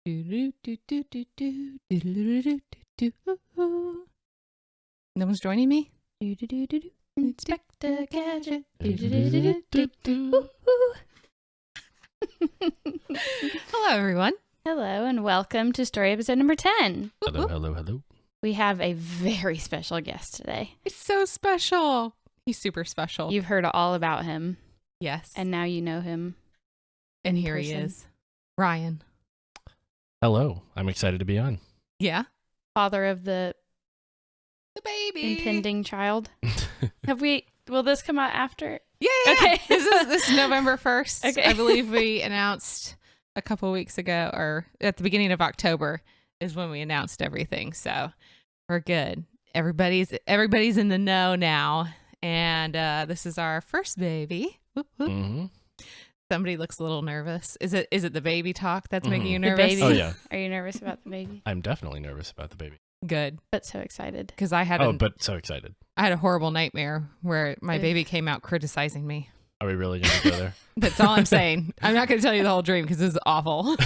No one's joining me? Inspector Gadget. Hello, everyone. Hello, and welcome to story episode number 10. Hello. We have a very special guest today. It's so special. He's super special. You've heard all about him, Yes. and now you know him. And here he person. is. Ryan. Hello. I'm excited to be on. Yeah? Father of the baby. impending child. Will this come out after? Yeah. Okay. This is November 1st. Okay. I believe we announced a couple weeks ago, or at the beginning of October is when we announced everything. So we're good. Everybody's in the know now. And this is our first baby. Whoop, whoop. Mm-hmm. Somebody looks a little nervous. Is it the baby talk that's making you The nervous? baby. Oh, yeah. Are you nervous about the baby? I'm definitely nervous about the baby. Good. But so excited. Because I had But so excited. I had a horrible nightmare where my Ugh. baby came out criticizing me. Are we really going to go there? That's all I'm saying. I'm not going to tell you the whole dream because this is awful.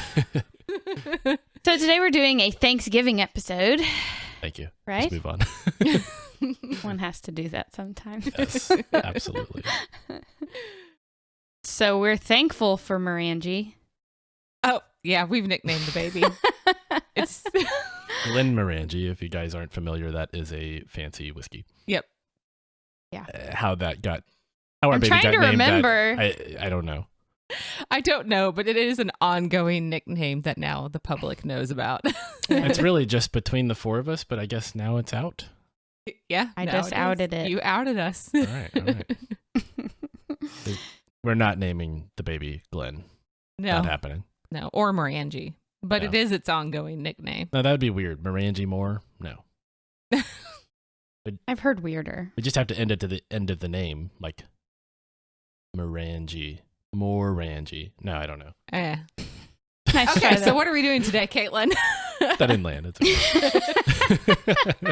So today we're doing a Thanksgiving episode, Thank you. right? Let's move on. One has to do that sometimes. Yes, absolutely. So we're thankful for Malarkey. Oh, yeah, we've nicknamed the baby. It's Glen Morangi, if you guys aren't familiar, that is a fancy whiskey. Yep. Yeah. How our I'm baby trying got to named remember. I don't know. I don't know, but it is an ongoing nickname that now the public knows about. It's really just between the four of us, but I guess now it's out. Yeah. I now just it is. outed it. You outed us. All right. We're not naming the baby Glenn. Not No, happening. no, or Morangi, but No. it is its ongoing nickname. No, that would be weird. Morangi Moore? No. I've heard weirder. We just have to end it to the end of the name, like Morangi. Morangi. No, I don't know. Eh. Nice try, Okay, so though. what are we doing today, Caitlin? That didn't land. It's okay.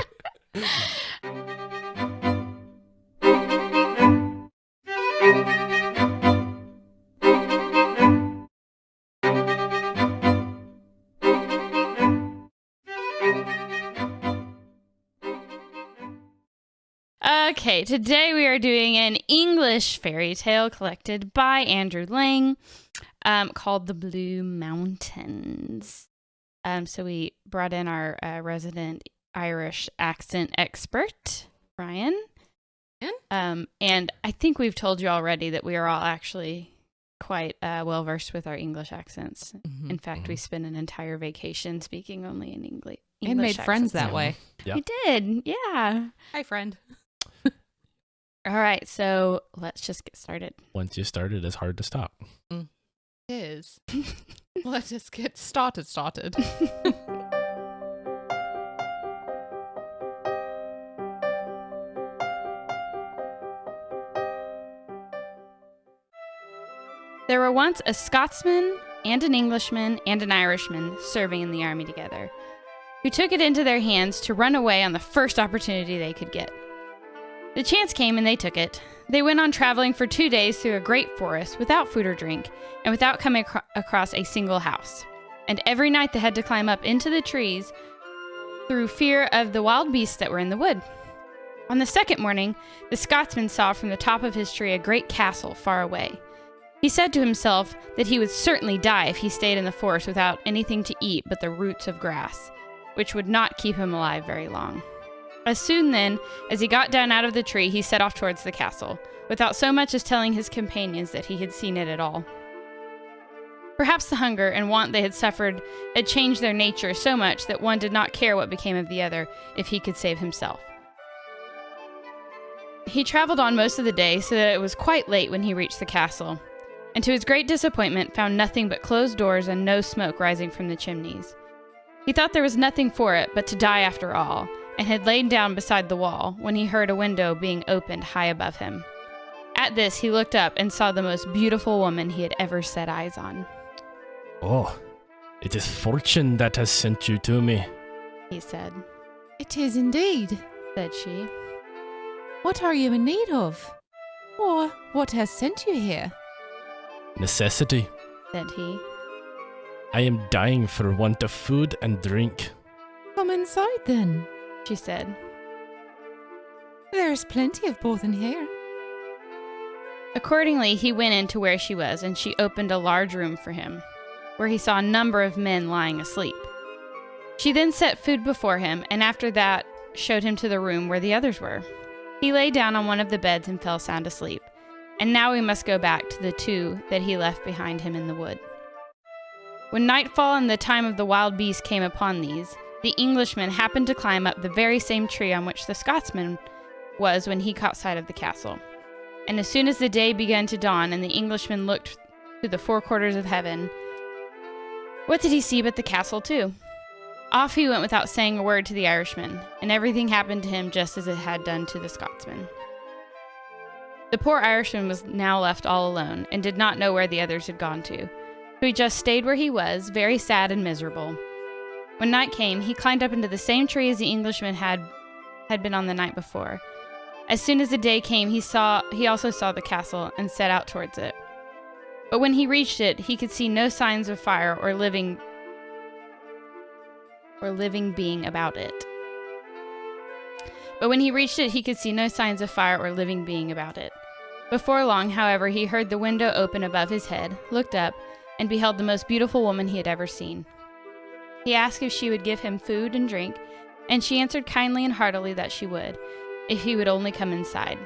Okay, today we are doing an English fairy tale collected by Andrew Lang called The Blue Mountains. So we brought in our resident Irish accent expert, Ryan. And I think we've told you already that we are all actually quite well-versed with our English accents. Mhm. In fact, we spent an entire vacation speaking only in English. And made friends that way. Yeah. We did, yeah. Hi, friend. All right, so let's just get started. Once you start, it is hard to stop. Is. Let us get started. There were once a Scotsman and an Englishman and an Irishman serving in the army together, who took it into their hands to run away on the first opportunity they could get. The chance came and they took it. They went on traveling for 2 days through a great forest without food or drink and without coming across a single house. And every night they had to climb up into the trees through fear of the wild beasts that were in the wood. On the second morning, the Scotsman saw from the top of his tree a great castle far away. He said to himself that he would certainly die if he stayed in the forest without anything to eat but the roots of grass, which would not keep him alive very long. As soon then as he got down out of the tree, he set off towards the castle, without so much as telling his companions that he had seen it at all. Perhaps the hunger and want they had suffered had changed their nature so much that one did not care what became of the other if he could save himself. He traveled on most of the day so that it was quite late when he reached the castle, and to his great disappointment found nothing but closed doors and no smoke rising from the chimneys. He thought there was nothing for it but to die after all, and had lain down beside the wall when he heard a window being opened high above him. At this he looked up and saw the most beautiful woman he had ever set eyes on. Oh, it is fortune that has sent you to me. He said. It is indeed. Said she. What are you in need of? Or what has sent you here? Necessity. Said he. I am dying for want of food and drink. Come inside then, she said. There's plenty of both in here. Accordingly, he went into where she was, and she opened a large room for him, where he saw a number of men lying asleep. She then set food before him, and after that showed him to the room where the others were. He lay down on one of the beds and fell sound asleep. And now we must go back to the two that he left behind him in the wood. When nightfall and the time of the wild beasts came upon these, the Englishman happened to climb up the very same tree on which the Scotsman was when he caught sight of the castle. And as soon as the day began to dawn and the Englishman looked to the four quarters of heaven, what did he see but the castle too? Off he went without saying a word to the Irishman, and everything happened to him just as it had done to the Scotsman. The poor Irishman was now left all alone, and did not know where the others had gone to. So he just stayed where he was, very sad and miserable. When night came, he climbed up into the same tree as the Englishman had been on the night before. As soon as the day came, he also saw the castle, and set out towards it. But when he reached it, he could see no signs of fire or living being about it. Before long, however, he heard the window open above his head, looked up, and beheld the most beautiful woman he had ever seen. He asked if she would give him food and drink, and she answered kindly and heartily that she would, if he would only come inside.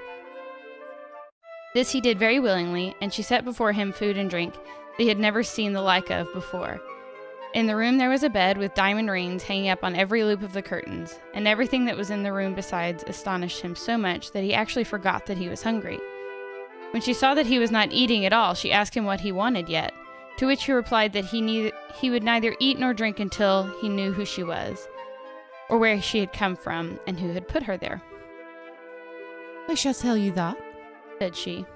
This he did very willingly, and she set before him food and drink that he had never seen the like of before. In the room there was a bed with diamond rings hanging up on every loop of the curtains, and everything that was in the room besides astonished him so much that he actually forgot that he was hungry. When she saw that he was not eating at all, she asked him what he wanted yet, to which he replied that he would neither eat nor drink until he knew who she was, or where she had come from, and who had put her there. I shall tell you that, said she.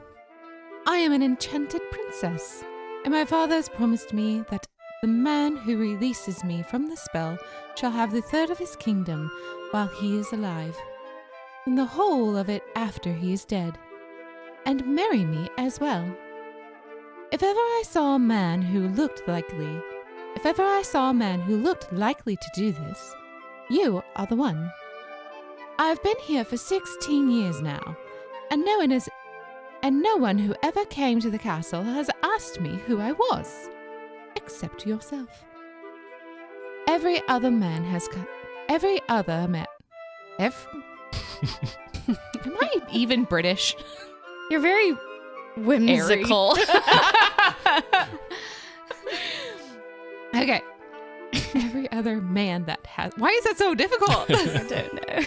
I am an enchanted princess, and my father has promised me that the man who releases me from the spell shall have the third of his kingdom while he is alive, and the whole of it after he is dead, and marry me as well. If ever I saw a man who looked likely to do this, you are the one. I have been here for 16 years now, and no one who ever came to the castle has asked me who I was, except yourself. Am I even British? You're very whimsical. Okay. Every other man that has... Why is that so difficult? I don't know.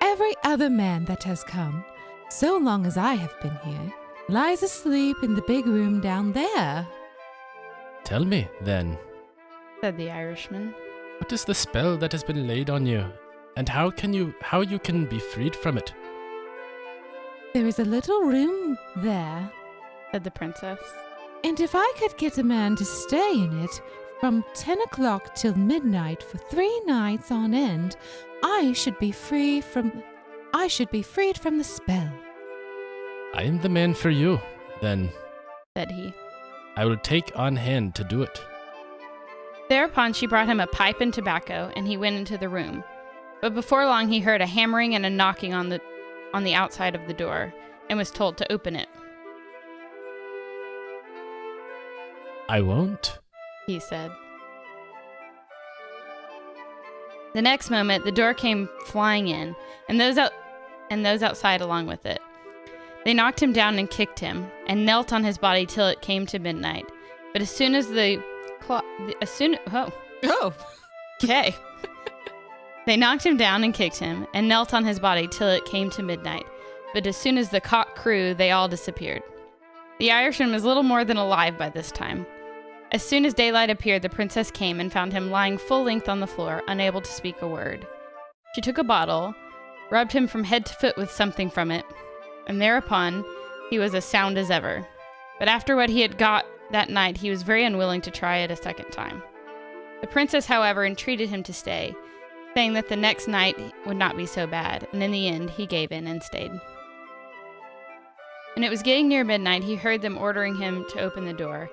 Every other man that has come, so long as I have been here, lies asleep in the big room down there. Tell me, then, said the Irishman. what is the spell that has been laid on you, and how you can be freed from it? There is a little room there, said the princess. and if I could get a man to stay in it from 10 o'clock till midnight for 3 nights on end, I should be freed from the spell. I am the man for you, then, said he. I will take on hand to do it. Thereupon she brought him a pipe and tobacco, and he went into the room. But before long he heard a hammering and a knocking on the outside of the door, and was told to open it. I won't, he said. The next moment the door came flying in, and those outside along with it. They knocked him down and kicked him, and knelt on his body till it came to midnight. But as soon as they knocked him down and kicked him, and knelt on his body till it came to midnight. But as soon as the cock crew, they all disappeared. The Irishman was little more than alive by this time. As soon as daylight appeared, the princess came and found him lying full length on the floor, unable to speak a word. She took a bottle, rubbed him from head to foot with something from it, and thereupon he was as sound as ever. But after what he had got that night, he was very unwilling to try it a second time. The princess, however, entreated him to stay, saying that the next night would not be so bad, and in the end he gave in and stayed. When it was getting near midnight, he heard them ordering him to open the door,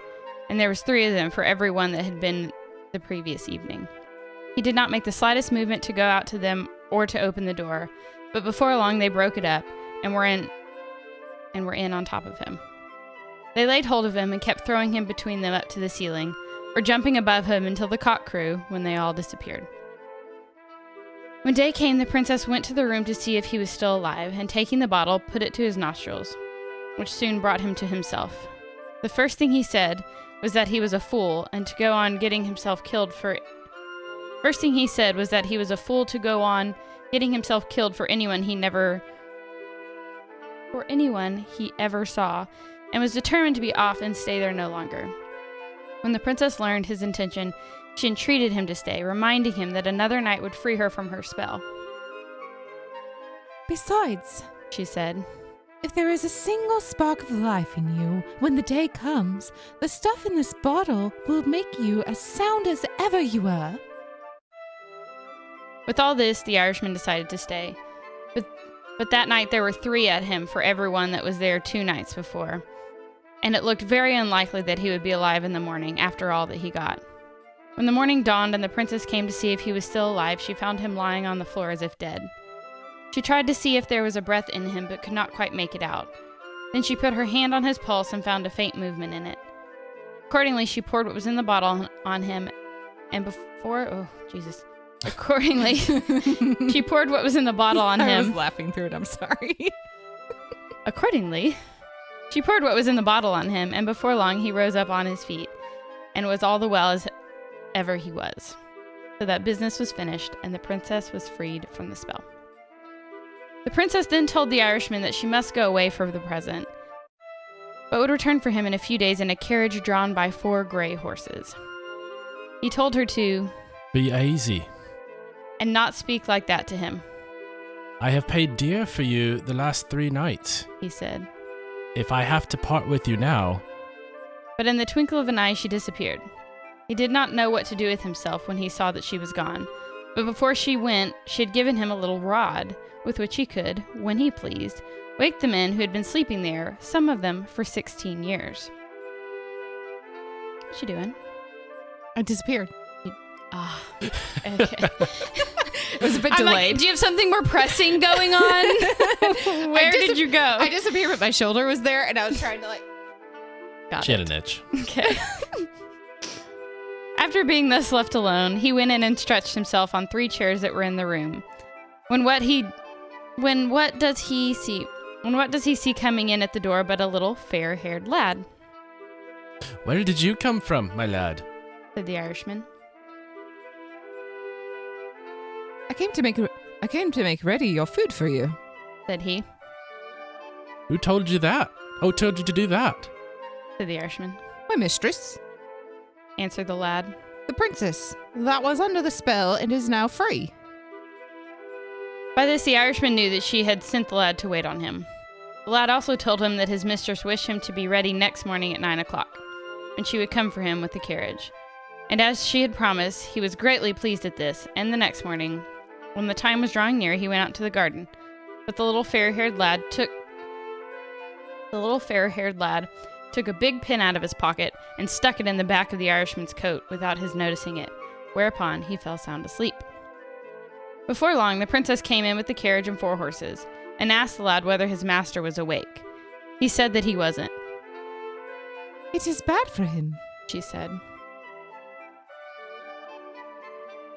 and there was 3 of them for every one that had been the previous evening. He did not make the slightest movement to go out to them or to open the door, but before long they broke it up and were in on top of him. They laid hold of him and kept throwing him between them up to the ceiling, or jumping above him until the cock crew, when they all disappeared. When day came, the princess went to the room to see if he was still alive, and taking the bottle, put it to his nostrils, which soon brought him to himself. The first thing he said was that he was a fool, and to go on getting himself killed for... First thing he said was that he was a fool to go on getting himself killed for anyone he ever saw, and was determined to be off and stay there no longer. When the princess learned his intention, she entreated him to stay, reminding him that another night would free her from her spell. Besides, She said, if there is a single spark of life in you when the day comes, the stuff in this bottle will make you as sound as ever you were. With all this, the Irishman decided to stay. But that night there were 3 at him for everyone that was there 2 nights before, and it looked very unlikely that he would be alive in the morning after all that he got. When the morning dawned and the princess came to see if he was still alive, she found him lying on the floor as if dead. She tried to see if there was a breath in him, but could not quite make it out. Then she put her hand on his pulse and found a faint movement in it. Accordingly, she poured what was in the bottle on him, and Accordingly, she poured what was in the bottle on him. I was laughing through it, I'm sorry. Accordingly, she poured what was in the bottle on him, and before long he rose up on his feet, and was all the well as ever he was. So that business was finished, and the princess was freed from the spell. The princess then told the Irishman that she must go away for the present, but would return for him in a few days in a carriage drawn by 4 gray horses. He told her to Be easy. and not speak like that to him, I have paid dear for you the last 3 nights. he said. If I have to part with you now, But in the twinkle of an eye she disappeared. He did not know what to do with himself when he saw that she was gone, but before she went, she had given him a little rod, with which he could, when he pleased, wake the men who had been sleeping there, some of them for 16 years. What you doing? I disappeared. Okay. It was a bit I'm like, delayed. do you have something more pressing going on? Where did you go? I disappeared, but my shoulder was there, and I was trying to Got she it. had an itch. Okay. After being thus left alone, he went in and stretched himself on 3 chairs that were in the room. What does he see coming in at the door but a little fair-haired lad? Where did you come from, my lad? Said the Irishman. I came to make ready your food for you. Said he. Who told you that? Who told you to do that? Said the Irishman. My mistress, Answered the lad. the princess, that was under the spell and is now free. By this, the Irishman knew that she had sent the lad to wait on him. The lad also told him that his mistress wished him to be ready next morning at 9 o'clock, and she would come for him with the carriage. And as she had promised, he was greatly pleased at this, and the next morning, when the time was drawing near, he went out to the garden. But the little fair-haired lad took a big pin out of his pocket and stuck it in the back of the Irishman's coat without his noticing it, whereupon he fell sound asleep. Before long, the princess came in with the carriage and 4 horses, and asked the lad whether his master was awake. He said that he wasn't, It is bad for him. she said.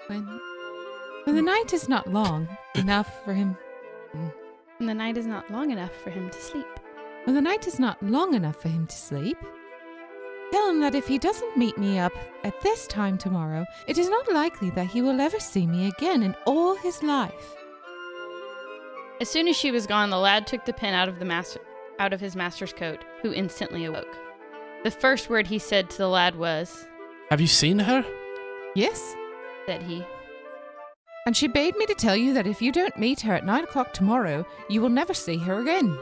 When the night is not long enough for him. And the night is not long enough for him to sleep. When the night is not long enough for him to sleep, tell him that if he doesn't meet me up at this time tomorrow, it is not likely that he will ever see me again in all his life. As soon as she was gone, the lad took the pin out of his master's coat, who instantly awoke. The first word he said to the lad was, Have you seen her? Yes, said he. and she bade me to tell you that if you don't meet her at 9 o'clock tomorrow, you will never see her again.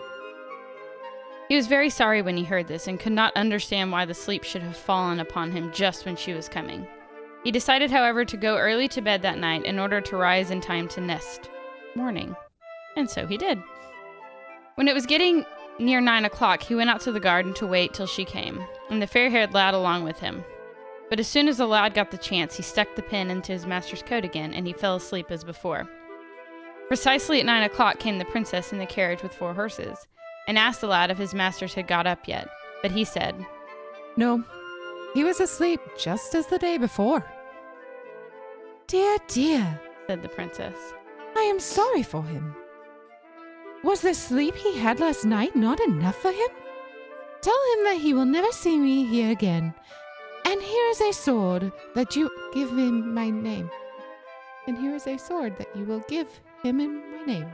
He was very sorry when he heard this, and could not understand why the sleep should have fallen upon him just when she was coming. He decided, however, to go early to bed that night in order to rise in time to next morning. And so he did. When it was getting Near 9 o'clock, he went out to the garden to wait till she came, and the fair-haired lad along with him. But as soon as the lad got the chance, he stuck the pin into his master's coat again, and he fell asleep as before. Precisely at 9 o'clock came the princess in the carriage with 4 horses, and asked the lad if his masters had got up yet. But he said, No, he was asleep just as the day before. Dear, dear, said the princess. I am sorry for him. Was the sleep he had last night not enough for him? Tell him that he will never see me here again. And here is a sword that you give him my name. And here is a sword that you will give him in my name.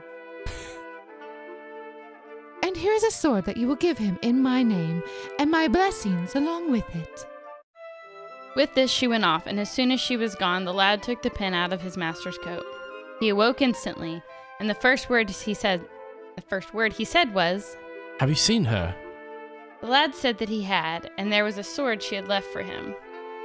And here is a sword that you will give him in my name, and my blessings along with it. With this she went off, and as soon as she was gone, the lad took the pin out of his master's coat. He awoke instantly, and the first word he said was, Have you seen her? The lad said that he had, and there was a sword she had left for him.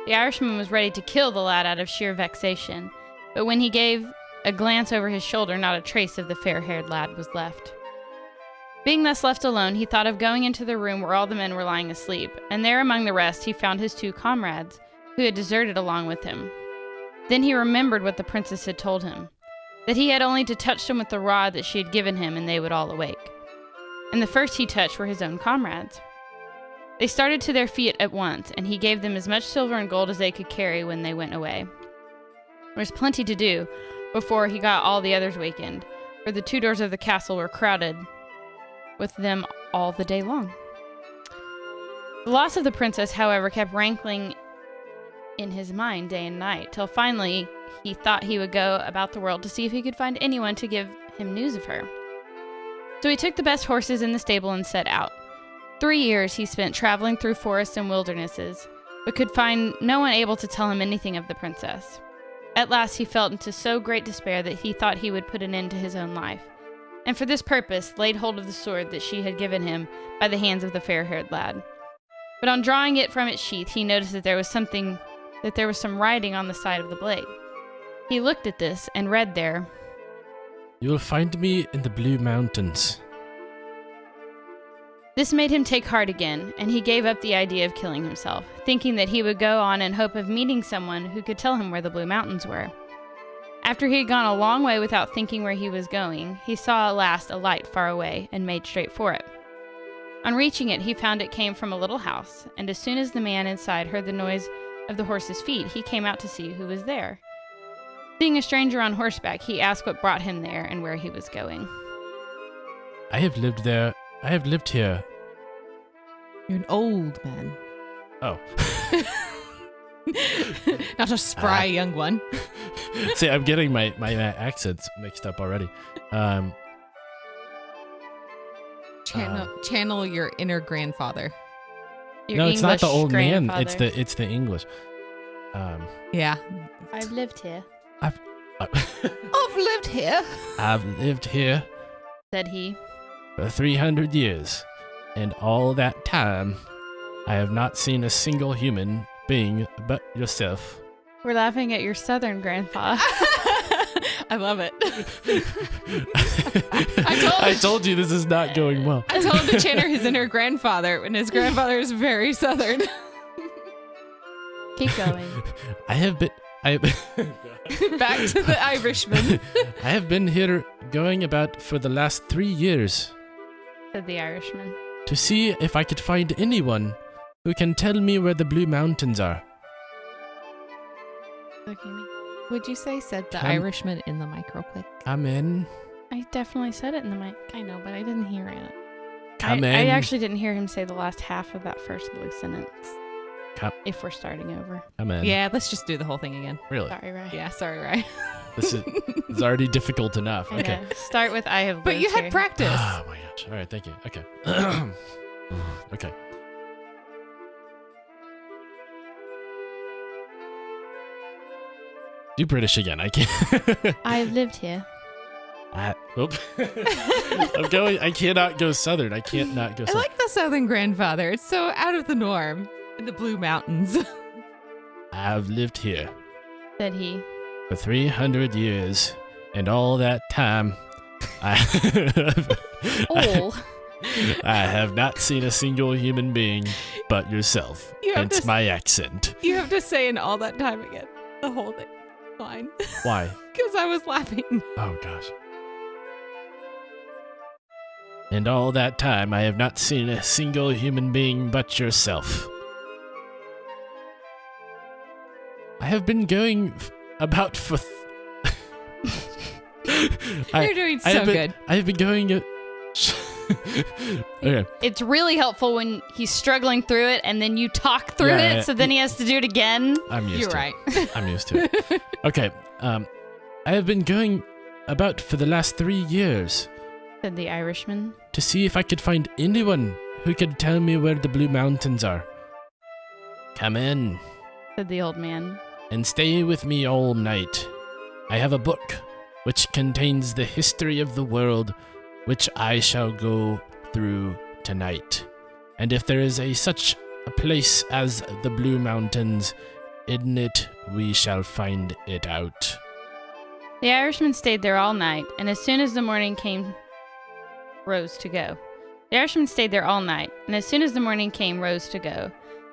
The Irishman was ready to kill the lad out of sheer vexation, but when he gave a glance over his shoulder, not a trace of the fair-haired lad was left. Being thus left alone, he thought of going into the room where all the men were lying asleep, and there among the rest he found his 2 comrades, who had deserted along with him. Then he remembered what the princess had told him, that he had only to touch them with the rod that she had given him, and they would all awake. And the first he touched were his own comrades. They started to their feet at once, and he gave them as much silver and gold as they could carry when they went away. There was plenty to do before he got all the others wakened, for the 2 doors of the castle were crowded with them all the day long. The loss of the princess, however, kept rankling in his mind day and night, till finally he thought he would go about the world to see if he could find anyone to give him news of her. So he took the best horses in the stable and set out. 3 years he spent traveling through forests and wildernesses, but could find no one able to tell him anything of the princess. At last he fell into so great despair that he thought he would put an end to his own life, and for this purpose laid hold of the sword that she had given him by the hands of the fair-haired lad. But on drawing it from its sheath, he noticed that there was some writing on the side of the blade. He looked at this and read there, You will find me in the Blue Mountains. This made him take heart again, and he gave up the idea of killing himself, thinking that he would go on in hope of meeting someone who could tell him where the Blue Mountains were. After he had gone a long way without thinking where he was going, he saw at last a light far away, and made straight for it. On reaching it, he found it came from a little house, and as soon as the man inside heard the noise of the horse's feet, he came out to see who was there. Seeing a stranger on horseback, he asked what brought him there and where he was going. I have lived here. You're an old man. Oh. Not a spry young one. See, I'm getting my accents mixed up already. Channel your inner grandfather. Your it's not the English old man. grandfather. It's the English. Yeah. I've lived here, I've lived here. I've lived here said he. for 300 years, and all that time, I have not seen a single human being but yourself. We're laughing at your southern grandpa. I love it. I told you this is not going well. I told him to channel his inner grandfather, and his grandfather is very southern. Keep going. Back to the Irishman. I have been here going about for the last 3 years Said the Irishman. to see if I could find anyone who can tell me where the Blue Mountains are. Look at me. Would you say said the Come- Irishman in the mic real quick? Come in. I definitely said it in the mic. I know, but I didn't hear it. Come I in. actually didn't hear him say the last half of that first blue sentence. Come- If we're starting over. Come in. Yeah, let's just do the whole thing again. Really? Sorry, Ray. Yeah, sorry, Ryan. This is already difficult enough. I Okay. know. Start with I have lived But you had here. practice. Oh my gosh. All right. Thank you. Okay. Okay. Do British again. I can't. I've lived here. Whoop. I'm going. I cannot go southern. I can't not go I southern. like the southern grandfather. It's so out of the norm. In the Blue Mountains. I've lived here Said he. for 300 years, and all that time, I All. I have not seen a single human being but yourself. Hence my accent. You have to say in all that time again. The whole thing. Fine. Why? Because I was laughing. Oh, gosh. And all that time, I have not seen a single human being but yourself. I have been going about for... You're doing so good. I have been going... Okay. It's really helpful when he's struggling through it and then you talk through it, so then he has to do it again. I'm used to right. it. I'm used to it. Okay. I have been going about for the last 3 years, said the Irishman, to see if I could find anyone who could tell me where the Blue Mountains are. Come in, said the old man, and stay with me all night. I have a book which contains the history of the world, which I shall go through tonight. And if there is such a place as the Blue Mountains, in it we shall find it out. The Irishman stayed there all night, and as soon as the morning came, rose to go. The Irishman stayed there all night, and as soon as the morning came, rose to go.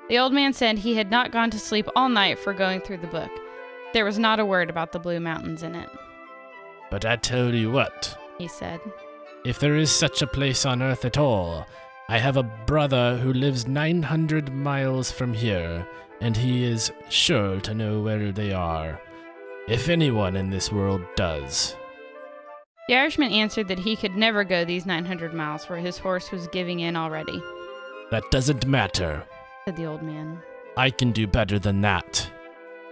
The old man said he had not gone to sleep all night for going through the book. There was not a word about the Blue Mountains in it. But I tell you what, he said. If there is such a place on Earth at all, I have a brother who lives 900 miles from here, and he is sure to know where they are, if anyone in this world does. The Irishman answered that he could never go these 900 miles, for his horse was giving in already. That doesn't matter, said the old man. I can do better than that.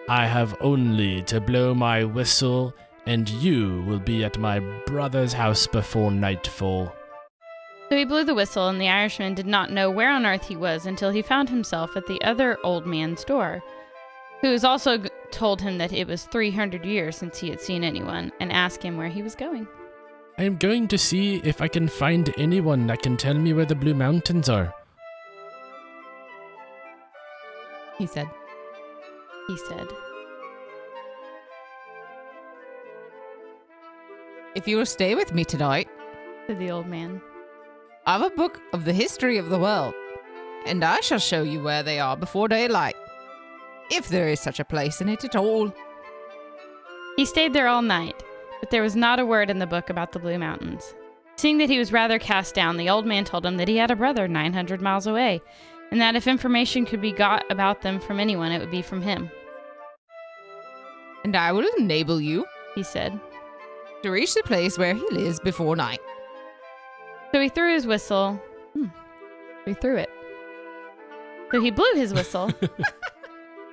I have only to blow my whistle, and you will be at my brother's house before nightfall. So he blew the whistle, and the Irishman did not know where on earth he was until he found himself at the other old man's door, who was also told him that it was 300 years since he had seen anyone, and asked him where he was going. I am going to see if I can find anyone that can tell me where the Blue Mountains are, he said. He said. If you will stay with me tonight, said the old man, I have a book of the history of the world, and I shall show you where they are before daylight, if there is such a place in it at all. He stayed there all night, but there was not a word in the book about the Blue Mountains. Seeing that he was rather cast down, the old man told him that he had a brother 900 miles away, and that if information could be got about them from anyone, it would be from him. And I will enable you, he said, to reach the place where he lives before night. So he threw his whistle. He threw it. So he blew his whistle,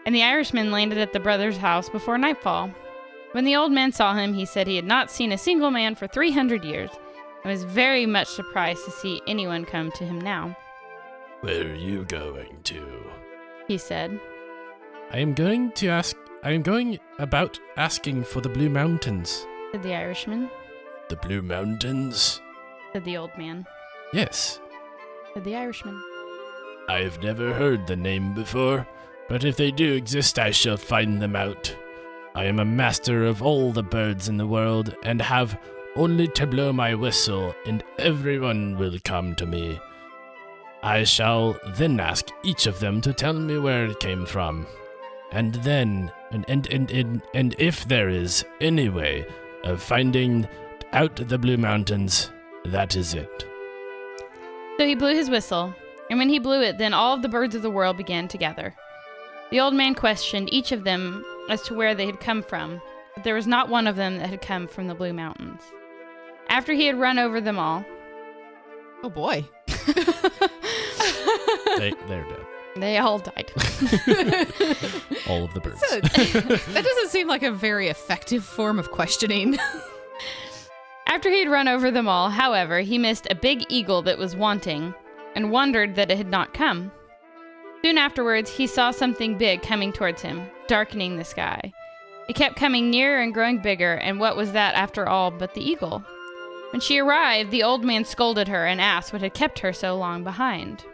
and the Irishman landed at the brother's house before nightfall. When the old man saw him, he said he had not seen a single man for 300 years, and was very much surprised to see anyone come to him now. Where are you going to? He said. I am going about asking for the Blue Mountains. Said the Irishman. The Blue Mountains? Said the old man. Yes. Said the Irishman. I've never heard the name before, but if they do exist, I shall find them out. I am a master of all the birds in the world, and have only to blow my whistle, and everyone will come to me. I shall then ask each of them to tell me where it came from, and then, and if there is any way of finding out the Blue Mountains, that is it. So he blew his whistle, and when he blew it, then all of the birds of the world began to gather. The old man questioned each of them as to where they had come from, but there was not one of them that had come from the Blue Mountains. After he had run over them all... Oh boy. They're dead. They all died. All of the birds. That doesn't seem like a very effective form of questioning. After he had run over them all, however, he missed a big eagle that was wanting, and wondered that it had not come. Soon afterwards, he saw something big coming towards him, darkening the sky. It kept coming nearer and growing bigger, and what was that after all but the eagle? When she arrived, the old man scolded her and asked what had kept her so long behind.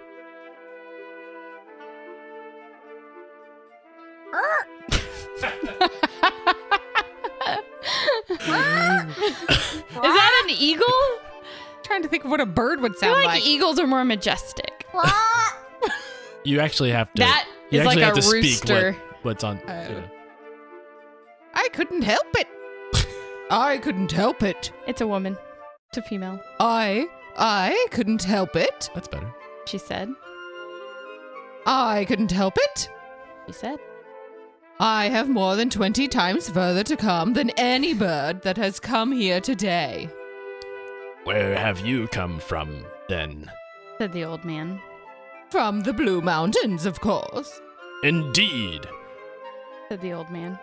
Is that an eagle? I'm trying trying to think of what a bird would I sound feel like. eagles are more majestic. You actually have to. That you is like actually a have to speak rooster. what's on. I couldn't help it. I couldn't help it. It's a woman. It's a female, I couldn't help it. That's better. she said. I couldn't help it. She said. I have more than 20 times further to come than any bird that has come here today. Where have you come from, then? Said the old man. From the Blue Mountains, of course. Indeed. Said the old man.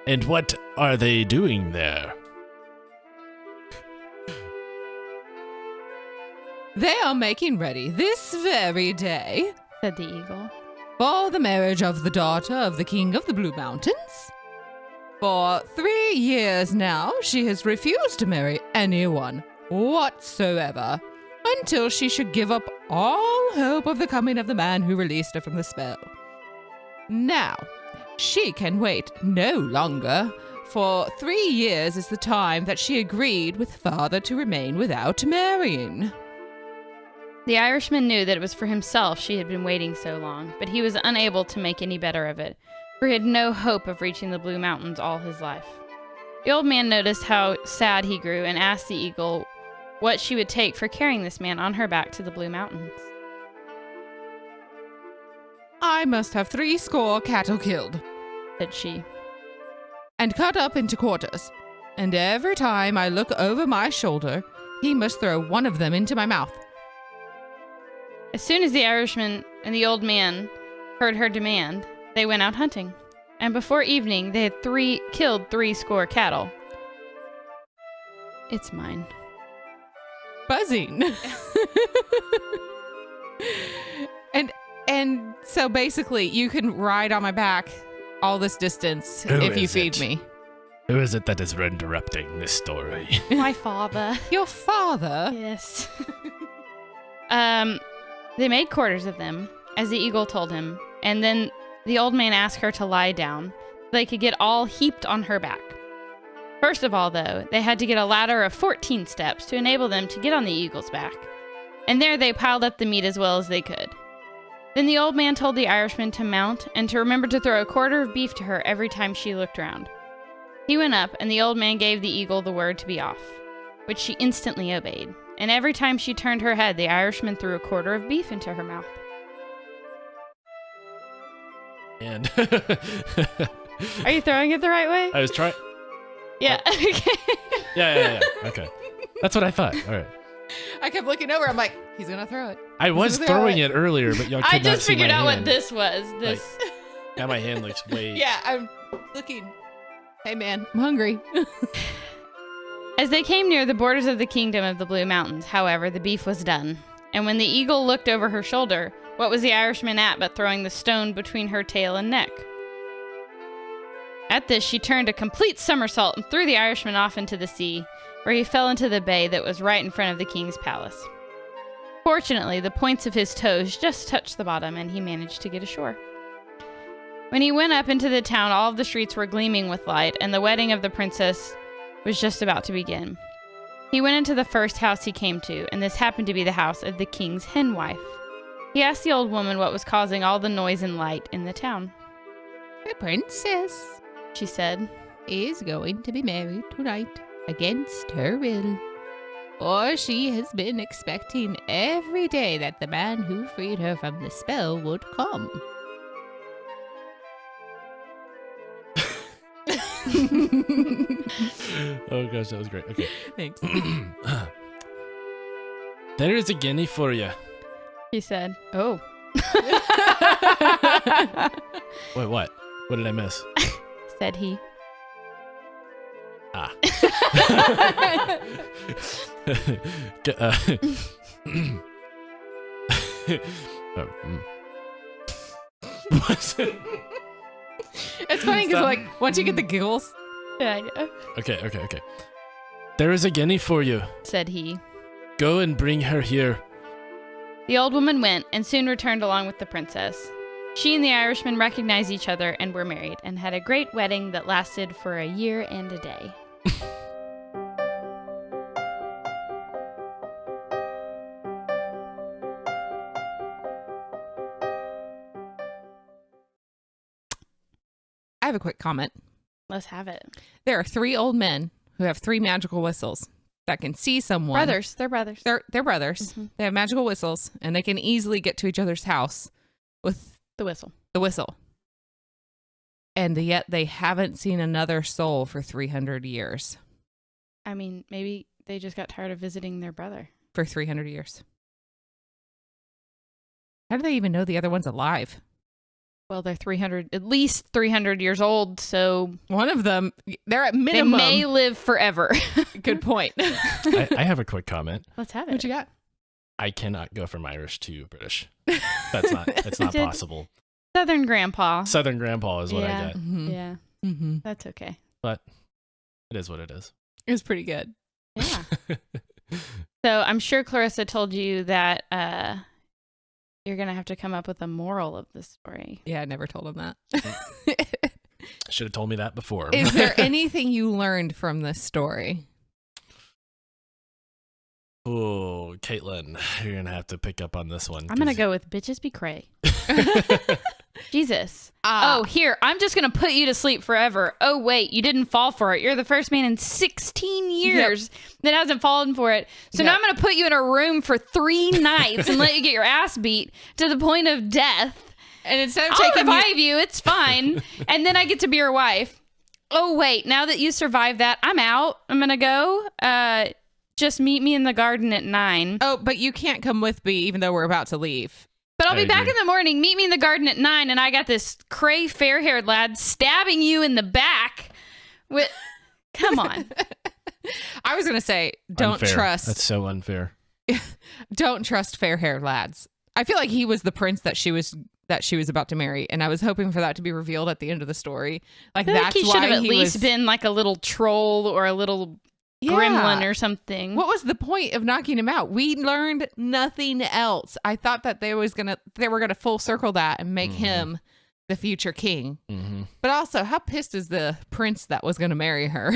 And what are they doing there? They are making ready this very day Said the eagle. for the marriage of the daughter of the King of the Blue Mountains. For 3 years now, she has refused to marry anyone whatsoever until she should give up all hope of the coming of the man who released her from the spell. Now, she can wait no longer, for 3 years is the time that she agreed with father to remain without marrying. The Irishman knew that it was for himself she had been waiting so long, but he was unable to make any better of it, for he had no hope of reaching the Blue Mountains all his life. The old man noticed how sad he grew and asked the eagle what she would take for carrying this man on her back to the Blue Mountains. I must have 80 cattle killed Said she. and cut up into quarters, and every time I look over my shoulder, he must throw one of them into my mouth. As soon as the Irishman and the old man heard her demand, they went out hunting, and before evening they had killed 80 cattle. It's mine. Buzzing. and so basically you can ride on my back all this distance Who if you is feed it? me. Who is it that is interrupting this story? My father. Your father? Yes. They made quarters of them, as the eagle told him, and then the old man asked her to lie down so they could get all heaped on her back. First of all, though, they had to get a ladder of 14 steps to enable them to get on the eagle's back, and there they piled up the meat as well as they could. Then the old man told the Irishman to mount and to remember to throw a quarter of beef to her every time she looked around. He went up, and the old man gave the eagle the word to be off, which she instantly obeyed. And every time she turned her head, the Irishman threw a quarter of beef into her mouth. And Are you throwing it the right way? I was trying. Yeah. Okay. Yeah. Okay. That's what I thought. All right. I kept looking over. I'm like, he's going to throw it. I was gonna throw throwing it. it earlier, but y'all could I not just see figured my out what hand. this was. This. Now my hand looks way. Yeah, I'm looking. Hey, man, I'm hungry. As they came near the borders of the kingdom of the Blue Mountains, however, the beef was done. And when the eagle looked over her shoulder, what was the Irishman at but throwing the stone between her tail and neck? At this, she turned a complete somersault and threw the Irishman off into the sea, where he fell into the bay that was right in front of the king's palace. Fortunately, the points of his toes just touched the bottom, and he managed to get ashore. When he went up into the town, all of the streets were gleaming with light, and the wedding of the princess was just about to begin. He went into the first house he came to, and this happened to be the house of the king's hen wife. He asked the old woman what was causing all the noise and light in the town. The princess, She said, is going to be married tonight against her will. For she has been expecting every day that the man who freed her from the spell would come. Oh gosh, that was great. Okay. Thanks. There is a guinea for you. He said, "Oh." Wait, what? What did I miss? Said he. Ah. What's it? It's funny because, like, once you get the giggles, Yeah, I know. Okay. There is a guinea for you. Said he. Go and bring her here. The old woman went and soon returned along with the princess. She and the Irishman recognized each other and were married and had a great wedding that lasted for a year and a day. have a quick comment. Let's have it. There are 3 old men who have 3 magical whistles that can see someone. Brothers. They're brothers. They're brothers. Mhm. They have magical whistles, and they can easily get to each other's house with The whistle. the whistle. And yet they haven't seen another soul for 300 years. I mean, maybe they just got tired of visiting their brother. For 300 years. How do they even know the other one's alive? Well, they're at least 300 years old, so One of them, they're at minimum. they may live forever. Good point. I have a quick comment. Let's have it. What you got? I cannot go from Irish to British. That's not Did- possible. Southern Grandpa. Southern Grandpa is what I Yeah. get. Mm-hmm. Yeah, Mm-hmm. that's okay. But it is what it is. It was pretty good. Yeah. So I'm sure Clairissa told you that you're going to have to come up with a moral of this story. Yeah, I never told him that. Should have told me that before. Is there anything you learned from this story? Oh, Caitlin, you're going to have to pick up on this one. I'm going to go with bitches be cray. Jesus. Ah. Oh, here, I'm just going to put you to sleep forever. Oh, wait, you didn't fall for it. You're the first man in 16 years that hasn't fallen for it. So now I'm going to put you in a room for 3 nights and let you get your ass beat to the point of death. And instead of I'll taking revive you. It's fine. And then I get to be your wife. Oh, wait, now that you survived that, I'm out. I'm going to go. Just meet me in the garden at 9. Oh, but you can't come with me even though we're about to leave. But I'll I be back agree. in the morning. Meet me in the garden at 9, and I got this cray fair-haired lad stabbing you in the back. With, come on. I was going to say, don't Unfair. trust. That's so unfair. Don't trust fair-haired lads. I feel like he was the prince that she was about to marry, and I was hoping for that to be revealed at the end of the story. Like I feel that's like he should why have at he least was been like a little troll or a little gremlin or something. What was the point of knocking him out? We learned nothing else. I thought that they were gonna full circle that and make him the future king. Mm-hmm. But also, how pissed is the prince that was gonna marry her?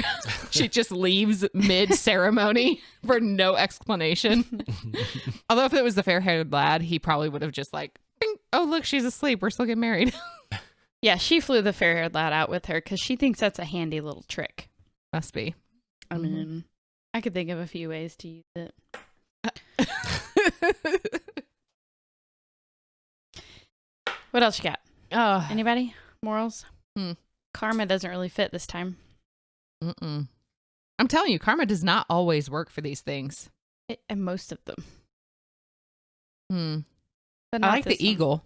She just leaves mid ceremony for no explanation. Although if it was the fair-haired lad, he probably would have just like, bing, oh look, she's asleep. We're still getting married. Yeah, she flew the fair-haired lad out with her because she thinks that's a handy little trick. Must be. I mean, I could think of a few ways to use it. What else you got? Oh, Anybody? Morals? Hmm. Karma doesn't really fit this time. mm-mm. I'm telling you, karma does not always work for these things. And most of them. But I not like the this one. eagle.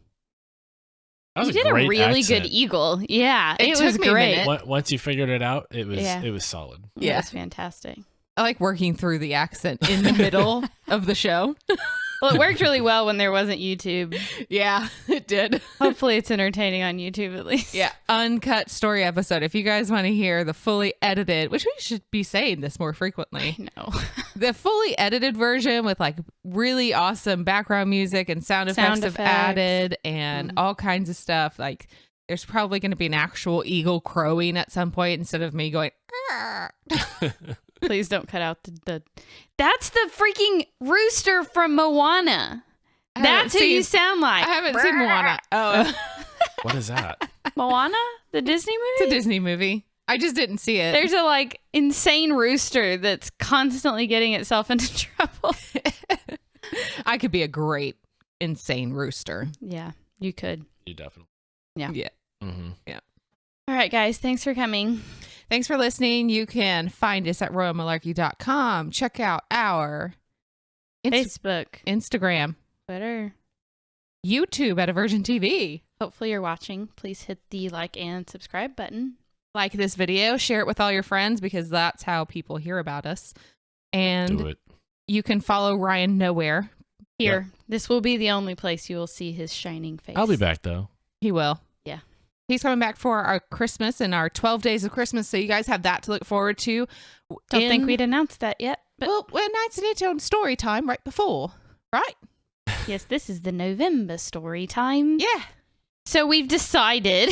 That was You did a great really accent. good eagle. Yeah, It it took was me a great. minute. Once you figured it out, it was Yeah. it was solid. Yeah, Yeah. it's fantastic. I like working through the accent in the middle of the show. Well, it worked really well when there wasn't YouTube. Yeah, it did. Hopefully, it's entertaining on YouTube at least. Yeah, uncut story episode. If you guys want to hear the fully edited, which we should be saying this more frequently, No. the fully edited version with like really awesome background music and sound effects have added and all kinds of stuff. Like there's probably going to be an actual eagle crowing at some point instead of me going, "Arr." Please don't cut out the. That's the freaking rooster from Moana. I haven't That's who you sound like. I haven't seen Moana. Oh, What is that? Moana, the Disney movie. it's a Disney movie. I just didn't see it. There's a like insane rooster that's constantly getting itself into trouble. I could be a great insane rooster. Yeah, you could. You definitely. Yeah. Mm-hmm. All right, guys. Thanks for coming. Thanks for listening. You can find us at royalmalarkey.com. Check out our Facebook, Instagram, Twitter. YouTube at AVersion TV. Hopefully you're watching. Please hit the like and subscribe button. Like this video, share it with all your friends because that's how people hear about us. Do And it. you can follow Ryan nowhere. Here, this will be the only place you will see his shining face. I'll be back though. He will. Yeah. He's coming back for our Christmas and our 12 days of Christmas. So you guys have that to look forward to. Don't think we'd announced that yet, but Well, we're announcing it on story time right before, right? yes, this is the November story time. Yeah. So we've decided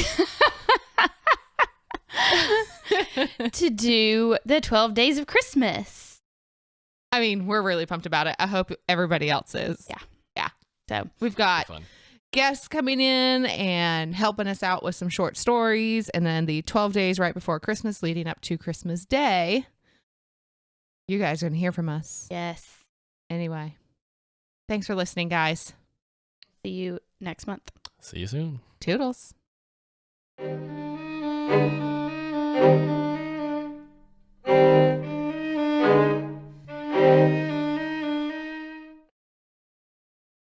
to do the 12 days of Christmas. I mean, we're really pumped about it. I hope everybody else is. Yeah. So We've got Fun. guests coming in and helping us out with some short stories. And then the 12 days right before Christmas leading up to Christmas Day. You guys are going to hear from us. Yes. Anyway, thanks for listening, guys. See you next month. See you soon. Toodles.